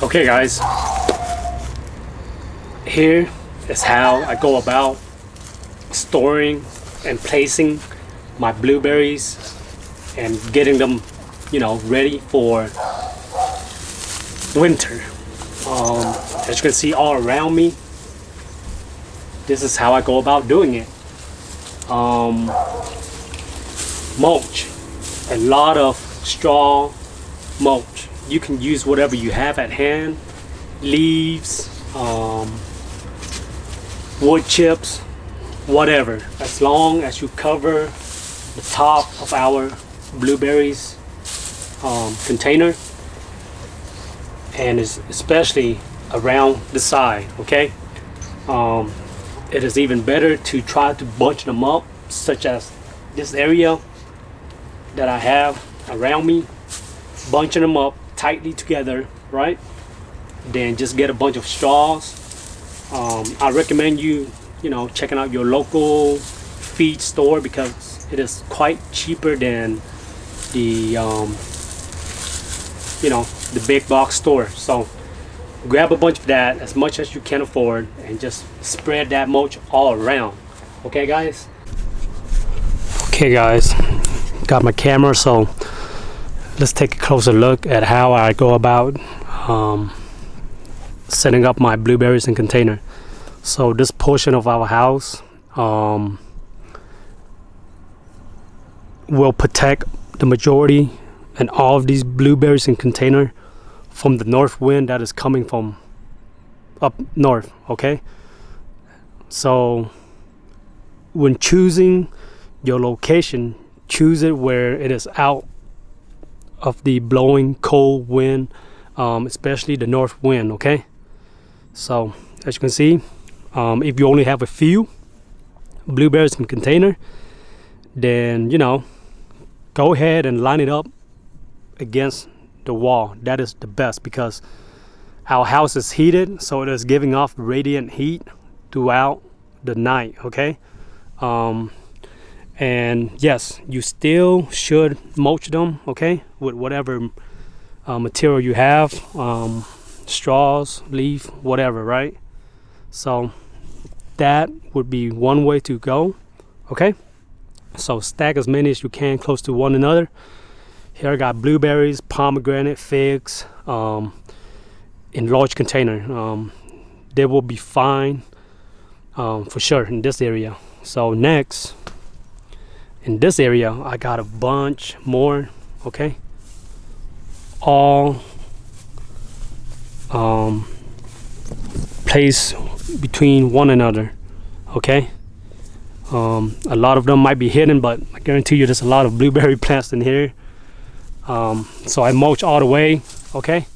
Okay guys, here is how I go about storing and placing my blueberries and getting them, ready for winter. As you can see all around me, this is how I go about doing it. Mulch, a lot of straw mulch. You can use whatever you have at hand, leaves, wood chips, whatever, as long as you cover the top of our blueberries container, and especially around the side. Okay, it is even better to try to bunch them up, such as this area that I have around me, bunching them up tightly together, right? Then just get a bunch of straws. I recommend you checking out your local feed store, because it is quite cheaper than the the big box store. So grab a bunch of that, as much as you can afford, and just spread that mulch all around. Okay guys, got my camera, so let's take a closer look at how I go about setting up my blueberries in container. So this portion of our house will protect the majority and all of these blueberries in container from the north wind that is coming from up north. Okay, so when choosing your location, choose it where it is out of the blowing cold wind, especially the north wind. Okay, so as you can see, if you only have a few blueberries in container, then go ahead and line it up against the wall. That is the best, because our house is heated, so it is giving off radiant heat throughout the night. Okay, and yes, you still should mulch them, okay, with whatever material you have, straws, leaf, whatever, right? So that would be one way to go. Okay, so stack as many as you can close to one another. Here I got blueberries, pomegranate, figs in large container. They will be fine for sure in this area. So next, in this area, I got a bunch more. Okay, all placed between one another. Okay, a lot of them might be hidden, but I guarantee you there's a lot of blueberry plants in here. So I mulch all the way, okay,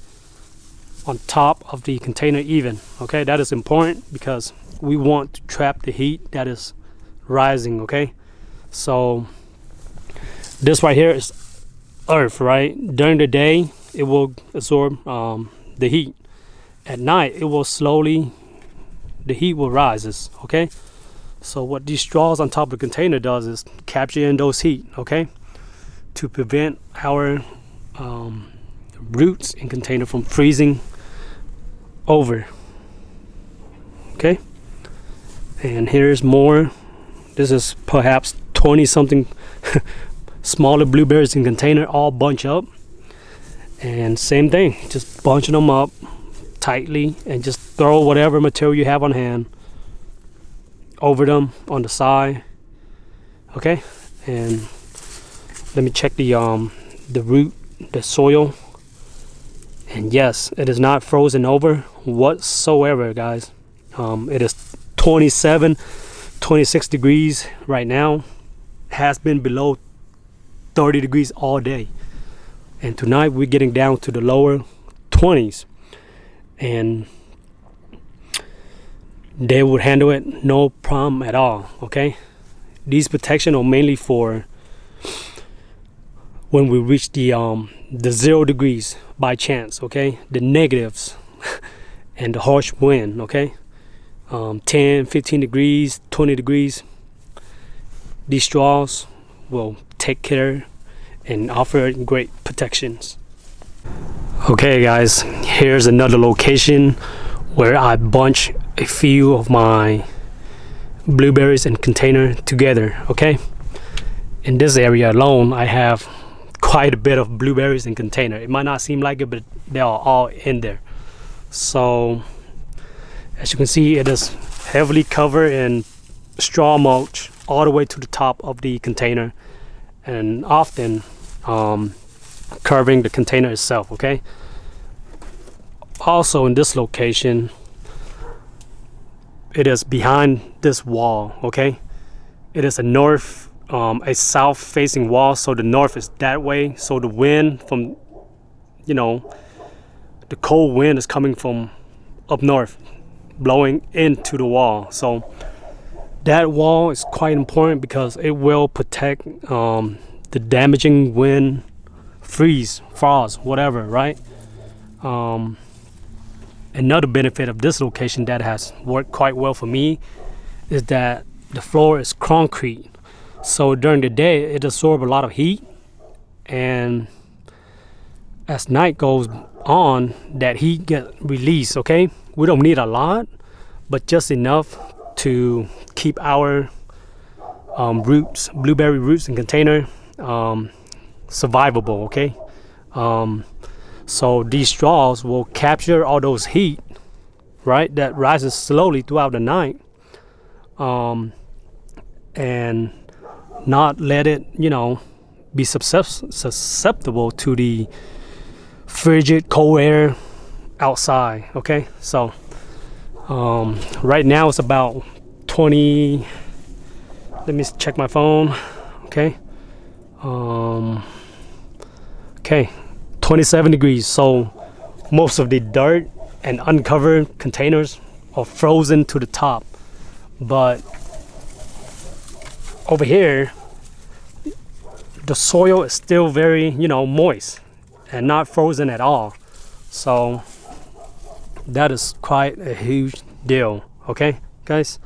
on top of the container even. Okay, that is important because we want to trap the heat that is rising. Okay, so this right here is earth, right? During the day it will absorb the heat. At night it will slowly, the heat will rises. Okay, so what these straws on top of the container does is capture in those heat, okay, to prevent our roots in container from freezing over. Okay, and here's more. This is perhaps 20 something smaller blueberries in container, all bunch up, and same thing, just bunching them up tightly and just throw whatever material you have on hand over them on the side. Okay, and let me check the root, the soil, and yes, it is not frozen over whatsoever, guys. It is 27, 26 degrees right now. Has been below 30 degrees all day, and tonight we're getting down to the lower 20s, and they would handle it no problem at all. Okay, these protection are mainly for when we reach the 0 degrees by chance. Okay, the negatives and the harsh wind. Okay, 10, 15 degrees, 20 degrees, these straws will take care and offer great protections. Okay guys, here's another location where I bunch a few of my blueberries in container together. Okay, in this area alone I have quite a bit of blueberries in container. It might not seem like it, but they are all in there. So as you can see, it is heavily covered in straw mulch all the way to the top of the container, and often covering the container itself. Okay, also in this location, it is behind this wall. Okay, it is a south facing wall, so the north is that way, so the wind from, you know, the cold wind is coming from up north, blowing into the wall. So that wall is quite important because it will protect the damaging wind, freeze, frost, whatever, right? Another benefit of this location that has worked quite well for me is that the floor is concrete, so during the day it absorbs a lot of heat, and as night goes on, that heat gets released. Okay, we don't need a lot, but just enough to keep our blueberry roots in container survivable. Okay, so these straws will capture all those heat, right, that rises slowly throughout the night, and not let it, you know, be susceptible to the frigid cold air outside. Okay, so right now it's about 20, let me check my phone. Okay, okay, 27 degrees. So most of the dirt and uncovered containers are frozen to the top, but over here the soil is still very, you know, moist and not frozen at all. So that is quite a huge deal. Okay guys,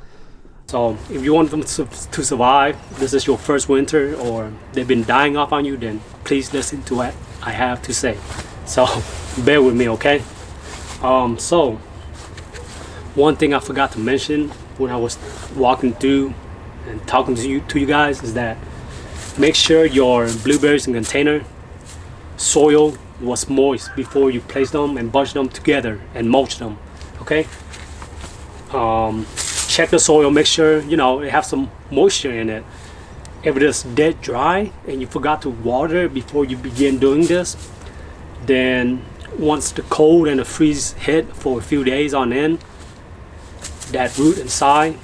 so if you want them to survive, this is your first winter, or they've been dying off on you, then please listen to what I have to say. So bear with me. Okay, so one thing I forgot to mention when I was walking through and talking to you guys is that make sure your blueberries in container soil was moist before you place them and bunch them together and mulch them. Okay, check the soil, make sure, you know, it has some moisture in it. If it is dead dry and you forgot to water before you begin doing this, then once the cold and the freeze hit for a few days on end, that root inside,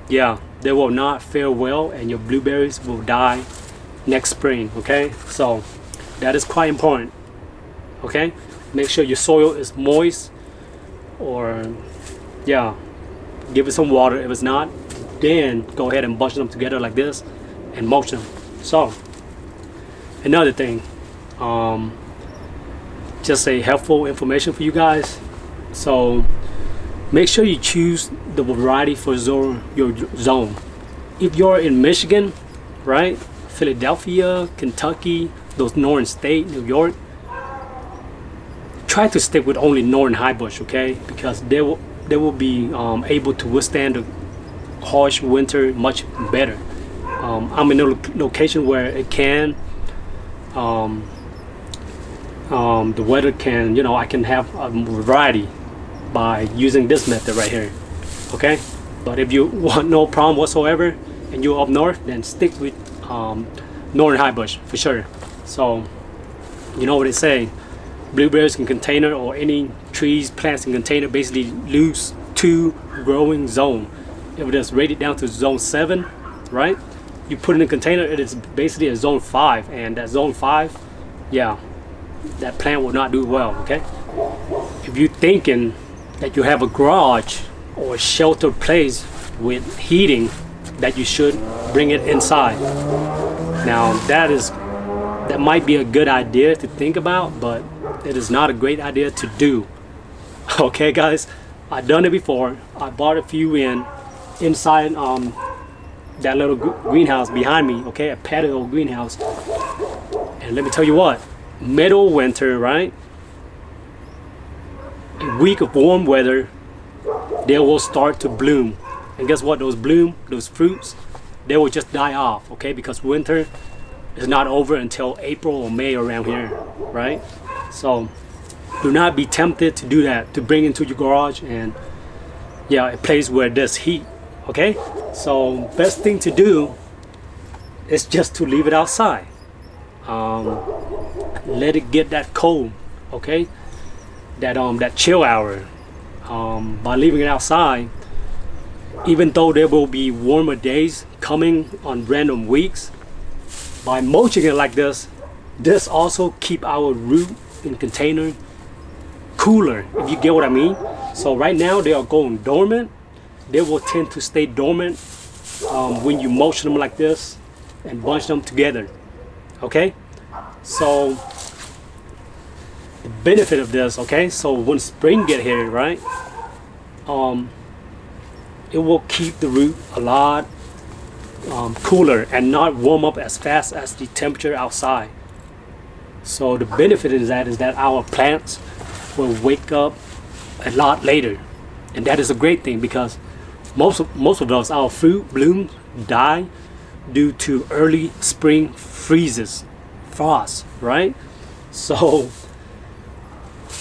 yeah, they will not fare well and your blueberries will die next spring. Okay, so that is quite important. Okay, make sure your soil is moist, or yeah, give it some water. If it's not, then go ahead and bunch them together like this and mulch them. So another thing, just a helpful information for you guys. So make sure you choose the variety for your zone. If you're in Michigan, right, Philadelphia, Kentucky, those northern states, New York, try to stick with only northern high bush. Okay, because they will be able to withstand the harsh winter much better. I'm in a location where it can, the weather can, you know, I can have a variety by using this method right here. Okay, but if you want no problem whatsoever and you're up north, then stick with northern high bush for sure. So you know what they say, blueberries in container, or any trees, plants in container, basically lose 2 growing zone. If it is rated down to zone 7, right, you put it in a container, it is basically a zone 5, and that zone 5, yeah, that plant will not do well. Okay, if you're thinking that you have a garage or a sheltered place with heating, that you should bring it inside. Now that might be a good idea to think about, but it is not a great idea to do. Okay guys, I've done it before. I bought a few inside that little greenhouse behind me. Okay, a patio greenhouse, and let me tell you what, middle winter, right, a week of warm weather, they will start to bloom. And guess what? Those fruits, they will just die off, okay? Because winter is not over until April or May around here, right? So do not be tempted to do that, to bring into your garage and a place where there's heat, okay? So best thing to do is just to leave it outside. Let it get that cold, okay? That chill hour. By leaving it outside, even though there will be warmer days coming on random weeks, by mulching it like this also keep our root in container cooler, if you get what I mean. So right now they are going dormant. They will tend to stay dormant when you mulch them like this and bunch them together, okay? So the benefit of this, okay, so when spring get here, right, it will keep the root a lot cooler and not warm up as fast as the temperature outside. So the benefit is that our plants will wake up a lot later, and that is a great thing, because most of us, our fruit blooms die due to early spring freezes, frost, right? So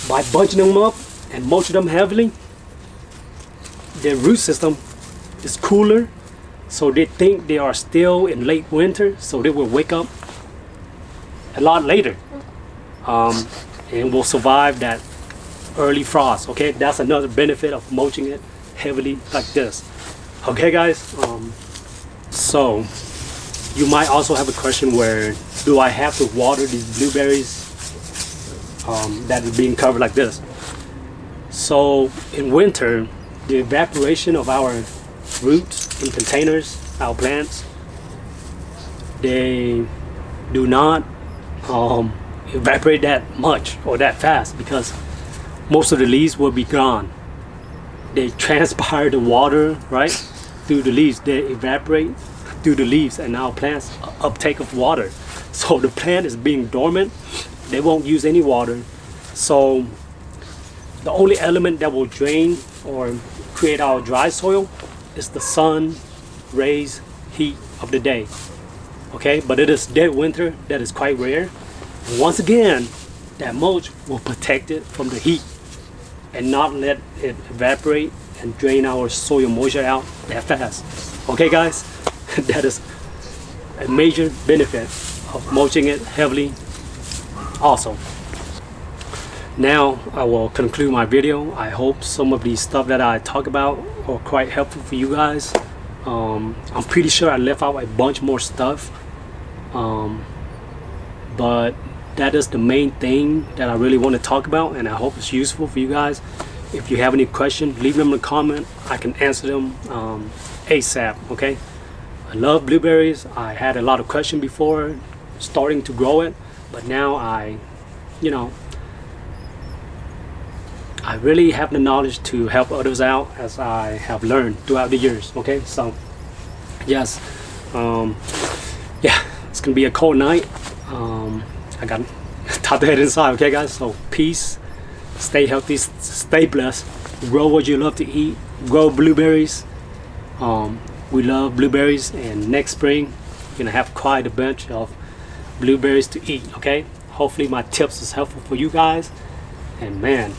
by bunching them up and mulching them heavily, their root system is cooler, so they think they are still in late winter, so they will wake up a lot later and will survive that early frost, okay? That's another benefit of mulching it heavily like this, okay guys? So you might also have a question, where do I have to water these blueberries that is being covered like this? So in winter, the evaporation of our roots in containers, our plants, they do not evaporate that much or that fast, because most of the leaves will be gone. They transpire the water, right, through the leaves. They evaporate through the leaves, and our plants uptake of water. So the plant is being dormant. They won't use any water. So the only element that will drain or create our dry soil is the sun rays, heat of the day, okay? But it is dead winter that is quite rare. And once again, that mulch will protect it from the heat and not let it evaporate and drain our soil moisture out that fast, okay guys? That is a major benefit of mulching it heavily also. Now I will conclude my video. I hope some of the stuff that I talk about are quite helpful for you guys. I'm pretty sure I left out a bunch more stuff, but that is the main thing that I really want to talk about, and I hope it's useful for you guys. If you have any questions, leave them in the comment. I can answer them ASAP, okay? I love blueberries. I had a lot of questions before starting to grow it, but now I really have the knowledge to help others out, as I have learned throughout the years, okay? So yes, yeah, it's gonna be a cold night. I got time to head inside, okay guys? So peace, stay healthy, stay blessed, grow what you love to eat, grow blueberries. We love blueberries, and next spring you're gonna have quite a bunch of blueberries to eat, okay? Hopefully my tips is helpful for you guys, and man,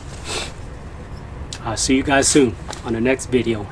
I'll see you guys soon on the next video.